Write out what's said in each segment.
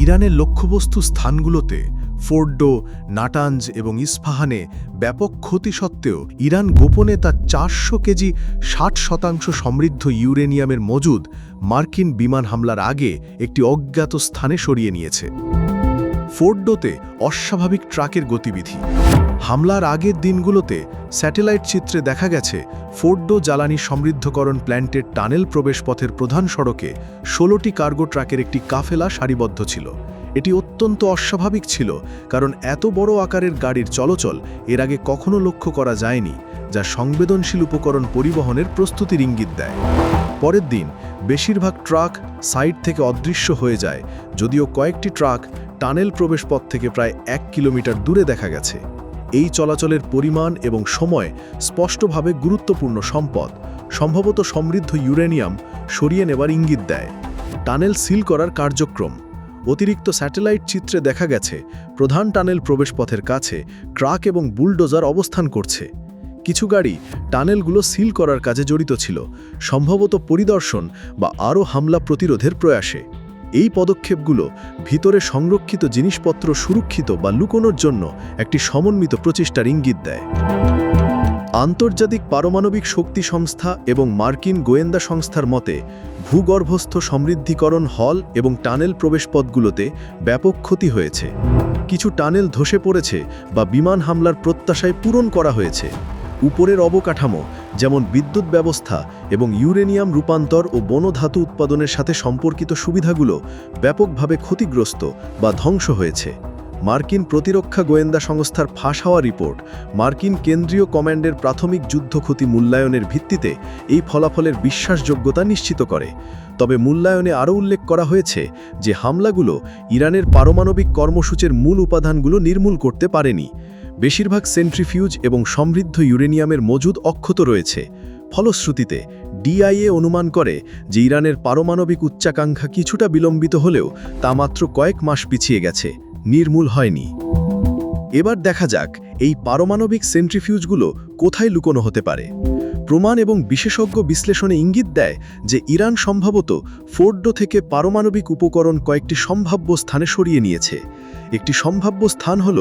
ইরানের লক্ষ্যবস্তু স্থানগুলোতে Fordow, Natanz এবং ইস্পাহানে ব্যাপক ক্ষতি সত্ত্বেও ইরান গোপনে তার 400 কেজি 60% সমৃদ্ধ ইউরেনিয়ামের মজুদ মার্কিন বিমান হামলার আগে একটি অজ্ঞাত স্থানে সরিয়ে নিয়েছে। ফোর্ডোতে অস্বাভাবিক ট্রাকের গতিবিধি। হামলার আগের দিনগুলোতে স্যাটেলাইট চিত্রে দেখা গেছে ফোর্ডো জ্বালানি সমৃদ্ধকরণ প্ল্যান্টের টানেল প্রবেশপথের প্রধান সড়কে 16টি কার্গো ট্রাকের একটি কাফেলা সারিবদ্ধ ছিল। এটি অত্যন্ত অস্বাভাবিক ছিল, কারণ এত বড় আকারের গাড়ির চলাচল এর আগে কখনো লক্ষ্য করা যায়নি, যা সংবেদনশীল উপকরণ পরিবহনের প্রস্তুতির ইঙ্গিত দেয়। পরের দিন বেশিরভাগ ট্রাক সাইড থেকে অদৃশ্য হয়ে যায়, যদিও কয়েকটি ট্রাক টানেল প্রবেশপথ থেকে প্রায় 1 কিলোমিটার দূরে দেখা গেছে। এই চলাচলের পরিমাণ এবং সময় স্পষ্টভাবে গুরুত্বপূর্ণ সম্পদ, সম্ভবত সমৃদ্ধ ইউরেনিয়াম, সরিয়ে নেবার ইঙ্গিত দেয়। টানেল সিল করার কার্যক্রম। অতিরিক্ত স্যাটেলাইট চিত্রে দেখা গেছে প্রধান টানেল প্রবেশপথের কাছে ট্রাক এবং বুলডোজার অবস্থান করছে। কিছু গাড়ি টানেলগুলো সিল করার কাজে জড়িত ছিল, সম্ভবত পরিদর্শন বা আরও হামলা প্রতিরোধের প্রয়াসে। এই পদক্ষেপগুলো ভিতরে সংরক্ষিত জিনিসপত্র সুরক্ষিত বা লুকোনোর জন্য একটি সমন্বিত প্রচেষ্টার ইঙ্গিত দেয়। আন্তর্জাতিক পারমাণবিক শক্তি সংস্থা এবং মার্কিন গোয়েন্দা সংস্থার মতে ভূগর্ভস্থ সমৃদ্ধিকরণ হল এবং টানেল প্রবেশপথগুলোতে ব্যাপক ক্ষতি হয়েছে। কিছু টানেল ধসে পড়েছে বা বিমান হামলার প্রত্যাশায় পূরণ করা হয়েছে। উপরের অবকাঠামো, যেমন বিদ্যুৎ ব্যবস্থা এবং ইউরেনিয়াম রূপান্তর ও বনধাতু উৎপাদনের সাথে সম্পর্কিত সুবিধাগুলো ব্যাপকভাবে ক্ষতিগ্রস্ত বা ধ্বংস হয়েছে। মার্কিন প্রতিরক্ষা গোয়েন্দা সংস্থার ফাঁস হওয়া রিপোর্ট মার্কিন কেন্দ্রীয় কমান্ডের প্রাথমিক যুদ্ধ ক্ষতি মূল্যায়নের ভিত্তিতে এই ফলাফলের বিশ্বাসযোগ্যতা নিশ্চিত করে। তবে মূল্যায়নে আরও উল্লেখ করা হয়েছে যে হামলাগুলো ইরানের পারমাণবিক কর্মসূচির মূল উপাদানগুলো নির্মূল করতে পারেনি। বেশিরভাগ সেন্ট্রিফিউজ এবং সমৃদ্ধ ইউরেনিয়ামের মজুদ অক্ষত রয়েছে। ফলশ্রুতিতে ডিআইএ অনুমান করে যে ইরানের পারমাণবিক উচ্চাকাঙ্ক্ষা কিছুটা বিলম্বিত হলেও তা মাত্র কয়েক মাস পিছিয়ে গেছে, নির্মূল হয়নি। এবার দেখা যাক এই পারমাণবিক সেন্ট্রিফিউজগুলো কোথায় লুকোনো হতে পারে। প্রমাণ এবং বিশেষজ্ঞ বিশ্লেষণে ইঙ্গিত দেয় যে ইরান সম্ভবত ফোর্ডো থেকে পারমাণবিক উপকরণ কয়েকটি সম্ভাব্য স্থানে সরিয়ে নিয়েছে। একটি সম্ভাব্য স্থান হল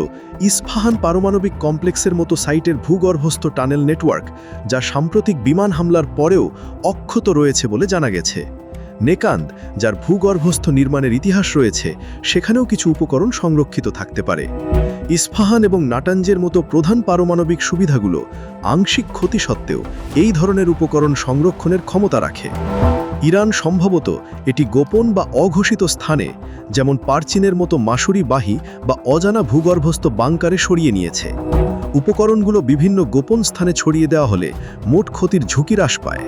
ইস্পাহান পারমাণবিক কমপ্লেক্সের মতো সাইটের ভূগর্ভস্থ টানেল নেটওয়ার্ক, যা সাম্প্রতিক বিমান হামলার পরেও অক্ষত রয়েছে বলে জানা গেছে। নেকান্দ, যার ভূগর্ভস্থ নির্মাণের ইতিহাস রয়েছে, সেখানেও কিছু উপকরণ সংরক্ষিত থাকতে পারে। ইস্পাহান এবং নাটাঞ্জের মতো প্রধান পারমাণবিক সুবিধাগুলো আংশিক ক্ষতি সত্ত্বেও এই ধরনের উপকরণ সংরক্ষণের ক্ষমতা রাখে। ইরান সম্ভবত এটি গোপন বা অঘোষিত স্থানে, যেমন পারচিনের মতো মাসুরিবাহী বা অজানা ভূগর্ভস্থ বাংকারে সরিয়ে নিয়েছে। উপকরণগুলো বিভিন্ন গোপন স্থানে ছড়িয়ে দেওয়া হলে মোট ক্ষতির ঝুঁকি হ্রাস পায়।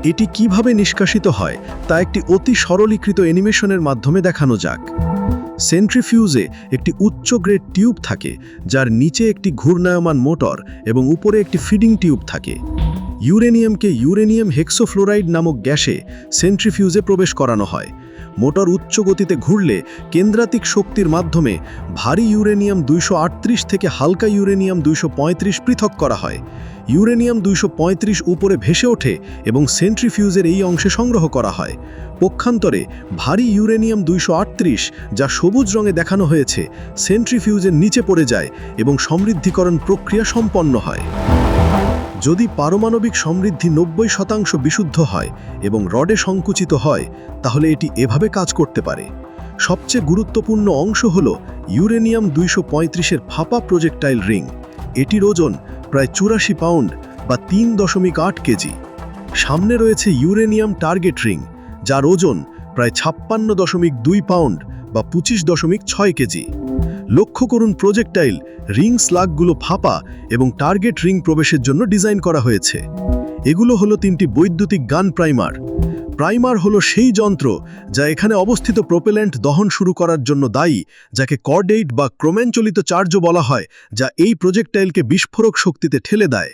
এটি কিভাবে নিষ্কাশিত হয় তা একটি অতি সরলীকৃত অ্যানিমেশনের মাধ্যমে দেখানো যাক। সেন্ট্রিফিউজে একটি উচ্চ গ্রেড টিউব থাকে, যার নিচে একটি ঘূর্ণায়মান মোটর এবং উপরে একটি ফিডিং টিউব থাকে। ইউরেনিয়ামকে ইউরেনিয়াম হেক্সোফ্লোরাইড নামক গ্যাসে সেন্ট্রিফিউজে প্রবেশ করানো হয়। মোটর উচ্চ গতিতে ঘুরলে কেন্দ্রাতিক শক্তির মাধ্যমে ভারী ইউরেনিয়াম 238 থেকে হালকা ইউরেনিয়াম 235 পৃথক করা হয়। ইউরেনিয়াম 235 উপরে ভেসে ওঠে এবং সেন্ট্রিফিউজের এই অংশে সংগ্রহ করা হয়। পক্ষান্তরে ভারী ইউরেনিয়াম 238, যা সবুজ রঙে দেখানো হয়েছে, সেন্ট্রিফিউজের নিচে পড়ে যায় এবং সমৃদ্ধিকরণ প্রক্রিয়া সম্পন্ন হয়। যদি পারমাণবিক সমৃদ্ধি 90% বিশুদ্ধ হয় এবং রডে সংকুচিত হয়, তাহলে এটি এভাবে কাজ করতে পারে। সবচেয়ে গুরুত্বপূর্ণ অংশ হল ইউরেনিয়াম 235-এর ফাঁপা প্রজেক্টাইল রিং। এটির ওজন প্রায় 84 পাউন্ড বা 3.8 কেজি। সামনে রয়েছে ইউরেনিয়াম টার্গেট রিং, যার ওজন প্রায় 56.2 পাউন্ড বা 25.6 কেজি। লক্ষ্য করুন, প্রজেক্টাইল রিং স্লাগগুলো ফাঁপা এবং টার্গেট রিং প্রবেশের জন্য ডিজাইন করা হয়েছে। এগুলো হলো 3টি বৈদ্যুতিক গান প্রাইমার। প্রাইমার হলো সেই যন্ত্র যা এখানে অবস্থিত প্রোপেল্যান্ট দহন শুরু করার জন্য দায়ী, যাকে কর্ডেইট বা ক্রোম্যানচালিত চার্জও বলা হয়, যা এই প্রজেক্টাইলকে বিস্ফোরক শক্তিতে ঠেলে দেয়।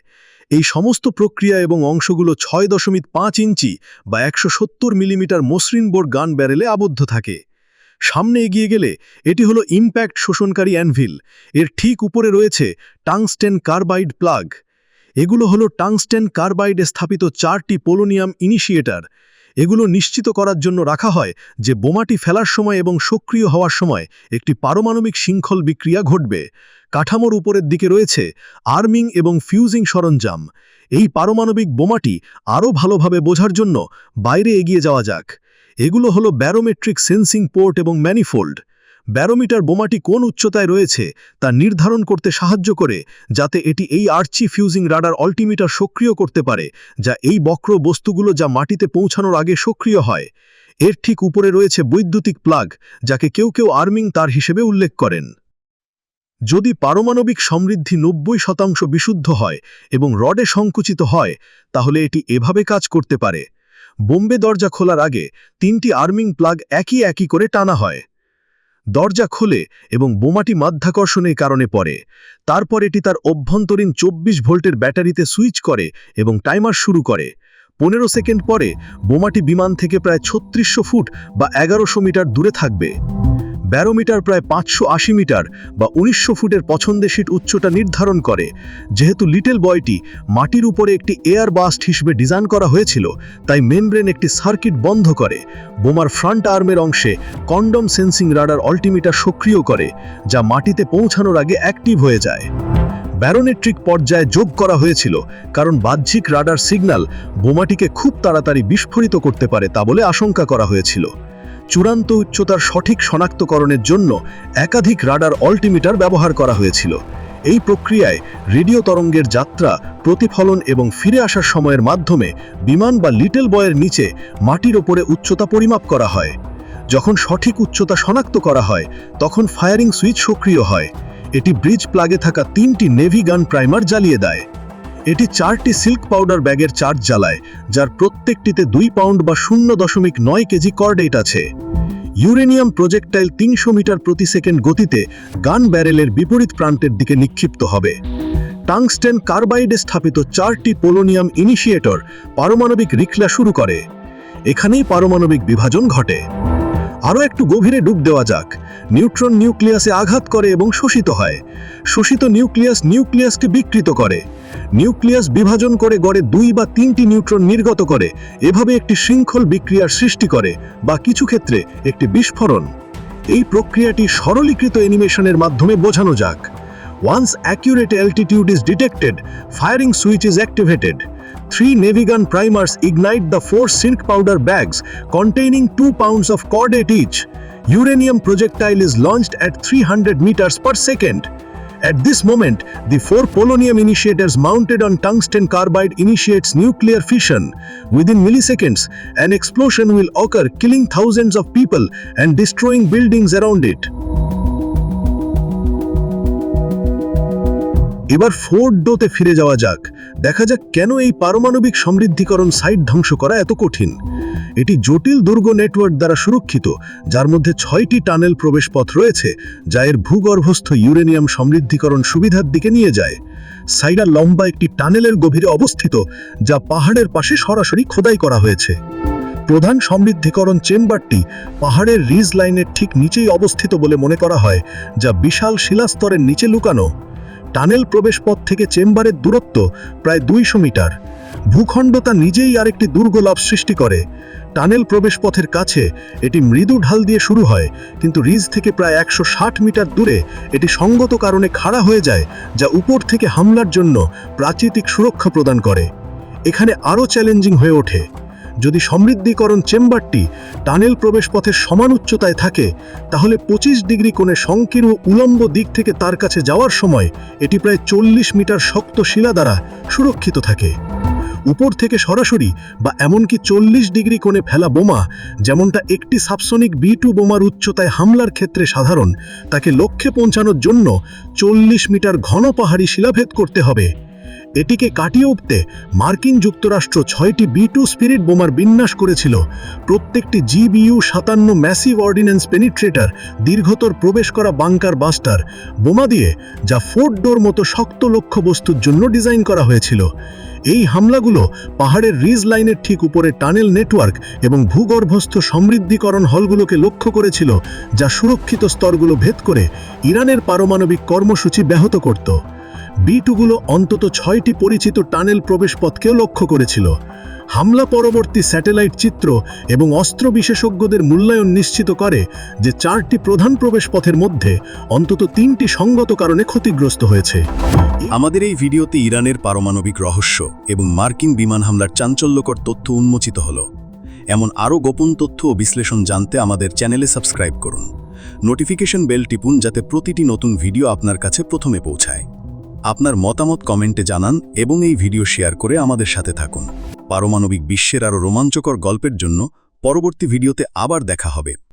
এই সমস্ত প্রক্রিয়া এবং অংশগুলো 6.5 ইঞ্চি বা 170 মিলিমিটার মসৃণ বোর গান ব্যারেলে আবদ্ধ থাকে। সামনে এগিয়ে গেলে এটি হলো ইম্প্যাক্ট শোষণকারী অ্যানভিল। এর ঠিক উপরে রয়েছে টাংস্টেন কার্বাইড প্লাগ। এগুলো হলো টাংস্টেন কার্বাইডে স্থাপিত 4টি পোলোনিয়াম ইনিশিয়েটার। এগুলো নিশ্চিত করার জন্য রাখা হয় যে বোমাটি ফেলার সময় এবং সক্রিয় হওয়ার সময় একটি পারমাণবিক শৃঙ্খল বিক্রিয়া ঘটবে। কাঠামোর উপরের দিকে রয়েছে আর্মিং এবং ফিউজিং সরঞ্জাম। এই পারমাণবিক বোমাটি আরও ভালোভাবে বোঝার জন্য বাইরে এগিয়ে যাওয়া যাক। এগুলো হলো ব্যারোমেট্রিক সেন্সিং পোর্ট এবং ম্যানিফোল্ড। ব্যারোমিটার বোমাটি কোন উচ্চতায় রয়েছে তা নির্ধারণ করতে সাহায্য করে, যাতে এটি এই আর্চি ফিউজিং রাডার অল্টিমিটার সক্রিয় করতে পারে, যা এই বক্র বস্তুগুলো যা মাটিতে পৌঁছানোর আগে সক্রিয় হয়। এর ঠিক উপরে রয়েছে বৈদ্যুতিক প্লাগ, যাকে কেউ কেউ আর্মিং তার হিসেবে উল্লেখ করেন। যদি পারমাণবিক সমৃদ্ধি 90% বিশুদ্ধ হয় এবং রডে সংকুচিত হয়, তাহলে এটি এভাবে কাজ করতে পারে। বোম্বে দরজা খোলার আগে 3টি আর্মিং প্লাগ একই করে টানা হয়। দরজা খোলে এবং বোমাটি মাধ্যাকর্ষণের কারণে পড়ে। তারপর এটি তার অভ্যন্তরীণ 24 ভোল্টের ব্যাটারিতে সুইচ করে এবং টাইমার শুরু করে। 15 সেকেন্ড পরে বোমাটি বিমান থেকে প্রায় 3600 ফুট বা 1100 মিটার দূরে থাকবে। ব্যারোমিটার প্রায় 580 মিটার বা 1900 ফুটের পছন্দের উচ্চতা নির্ধারণ করে। যেহেতু লিটল বয়টি মাটির উপরে একটি এয়ার বাস্ট হিসেবে ডিজাইন করা হয়েছিল, তাই মেমব্রেন একটি সার্কিট বন্ধ করে বোমার ফ্রন্ট আর্মের অংশে কন্ডম সেন্সিং রাডার অল্টিমিটার সক্রিয় করে, যা মাটিতে পৌঁছানোর আগে অ্যাক্টিভ হয়ে যায়। ব্যারোমেট্রিক পর্যায়ে যোগ করা হয়েছিল কারণ বাহ্যিক রাডার সিগন্যাল বোমাটিকে খুব তাড়াতাড়ি বিস্ফোরিত করতে পারে তা বলে আশঙ্কা করা হয়েছিল। চূড়ান্ত উচ্চতার সঠিক শনাক্তকরণের জন্য একাধিক রাডার অল্টিমিটার ব্যবহার করা হয়েছিল। এই প্রক্রিয়ায় রেডিও তরঙ্গের যাত্রা, প্রতিফলন এবং ফিরে আসার সময়ের মাধ্যমে বিমান বা লিটল বয়ের নিচে মাটির ওপরে উচ্চতা পরিমাপ করা হয়। যখন সঠিক উচ্চতা শনাক্ত করা হয়, তখন ফায়ারিং সুইচ সক্রিয় হয়। এটি ব্রিজ প্লাগে থাকা 3টি নেভি গান প্রাইমার জ্বালিয়ে দেয়। এটি 4টি সিল্ক পাউডার ব্যাগের চার্জ জ্বালায়, যার প্রত্যেকটিতে 2 পাউন্ড বা 0.9 কেজি কর্ডেট আছে। ইউরেনিয়াম প্রজেক্টাইল 300 মিটার প্রতি সেকেন্ড গতিতে গান ব্যারেলের বিপরীত প্রান্তের দিকে নিক্ষিপ্ত হবে। টাংস্টেন কার্বাইডে স্থাপিত 4টি পোলোনিয়াম ইনিশিয়েটর পারমাণবিক রিখলা শুরু করে। এখানেই পারমাণবিক বিভাজন ঘটে। আরও একটু গভীরে ডুব দেওয়া যাক। নিউট্রন নিউক্লিয়াসে আঘাত করে এবং শোষিত হয়। শোষিত নিউক্লিয়াসকে বিকৃত করে। নিউক্লিয়াস বিভাজন করে গড়ে 2 বা 3টি নিউট্রন নির্গত করে। এভাবে একটি শৃঙ্খল বিক্রিয়ার সৃষ্টি করে বা কিছু ক্ষেত্রে একটি বিস্ফোরণ। এই প্রক্রিয়াটি সরলীকৃত অ্যানিমেশনের মাধ্যমে বোঝানো যাক। Once accurate altitude is detected, firing switch is activated. 3 Navy gun primers ignite the 4 zinc powder bags containing 2 pounds of cordate each. Uranium projectile is launched at 300 meters per second. At this moment, the 4 polonium initiators mounted on tungsten carbide initiates nuclear fission. Within milliseconds, an explosion will occur, killing thousands of people and destroying buildings around it. এবার fort ডোতে ফিরে যাওয়া যাক। দেখা যাক কেন এই পারমাণবিক সমৃদ্ধিকরণ site ধ্বংস করা এত কঠিন। এটি জটিল দুর্গ নেটওয়ার্ক দ্বারা সুরক্ষিত, যার মধ্যে 6টি টানেল প্রবেশপথ রয়েছে, যা এর ভূগর্ভস্থ ইউরেনিয়াম সমৃদ্ধিকরণ সুবিধার দিকে নিয়ে যায়। সাইডা লম্বা একটি টানেলের গভীরে অবস্থিত, যা পাহাড়ের পাশে সরাসরি খোদাই করা হয়েছে। প্রধান সমৃদ্ধিকরণ চেম্বারটি পাহাড়ের রিজ লাইনের ঠিক নিচেই অবস্থিত বলে মনে করা হয়, যা বিশাল শিলাস্তরের নিচে লুকানো। টানেল প্রবেশপথ থেকে চেম্বারের দূরত্ব প্রায় 200 মিটার। ভূখণ্ডতা নিজেই আরেকটি দুর্গলাভ সৃষ্টি করে। টানেল প্রবেশপথের কাছে এটি মৃদু ঢাল দিয়ে শুরু হয়, কিন্তু রিজ থেকে প্রায় 160 মিটার দূরে এটি সঙ্গত কারণে খাড়া হয়ে যায়, যা উপর থেকে হামলার জন্য প্রাকৃতিক সুরক্ষা প্রদান করে। এখানে আরও চ্যালেঞ্জিং হয়ে ওঠে। যদি সমৃদ্ধিকরণ চেম্বারটি টানেল প্রবেশপথের সমান উচ্চতায় থাকে, তাহলে 25 ডিগ্রি কোণে সংকীর্ণ উলম্ব দিক থেকে তার কাছে যাওয়ার সময় এটি প্রায় 40 মিটার শক্ত শিলা দ্বারা সুরক্ষিত থাকে। উপর থেকে সরাসরি বা এমনকি 40 ডিগ্রি কোণে ফেলা বোমা, যেমনটা একটি সাবসনিক B2 বোমার উচ্চতায় হামলার ক্ষেত্রে সাধারণ, তাকে লক্ষ্যে পৌঁছানোর জন্য 40 মিটার ঘন পাহাড়ি শিলাভেদ করতে হবে। এটিকে কাটিয়ে উঠতে মার্কিন যুক্তরাষ্ট্র 6টি B2 স্পিরিট বোমার বিন্যাস করেছিল। প্রত্যেকটি GBU-57 ম্যাসিভ অর্ডিন্যান্স পেনিট্রেটার দীর্ঘতর প্রবেশ করা বাংকার বাস্টার বোমা দিয়ে, যা ফোর্ট ডোর মতো শক্ত লক্ষ্যবস্তুর জন্য ডিজাইন করা হয়েছিল। এই হামলাগুলো পাহাড়ের রিজ লাইনের ঠিক উপরে টানেল নেটওয়ার্ক এবং ভূগর্ভস্থ সমৃদ্ধিকরণ হলগুলোকে লক্ষ্য করেছিল, যা সুরক্ষিত স্তরগুলো ভেদ করে ইরানের পারমাণবিক কর্মসূচি ব্যাহত করত। B2গুলো অন্তত 6টি পরিচিত টানেল প্রবেশপথকেও লক্ষ্য করেছিল। হামলা পরবর্তী স্যাটেলাইট চিত্র এবং অস্ত্র বিশেষজ্ঞদের মূল্যায়ন নিশ্চিত করে যে 4টি প্রধান প্রবেশপথের মধ্যে অন্তত 3টি সঙ্গত কারণে ক্ষতিগ্রস্ত হয়েছে। আমাদের এই ভিডিওতে ইরানের পারমাণবিক রহস্য এবং মার্কিন বিমান হামলার চাঞ্চল্যকর তথ্য উন্মোচিত হলো। এমন আরও গোপন তথ্য ও বিশ্লেষণ জানতে আমাদের চ্যানেলে সাবস্ক্রাইব করুন। নোটিফিকেশন বেল টিপুন যাতে প্রতিটি নতুন ভিডিও আপনার কাছে প্রথমে পৌঁছায়। আপনার মতামত কমেন্টে জানান এবং এই ভিডিও শেয়ার করে আমাদের সাথে থাকুন। পারমাণবিক বিশ্বের আরও রোমাঞ্চকর গল্পের জন্য পরবর্তী ভিডিওতে আবার দেখা হবে।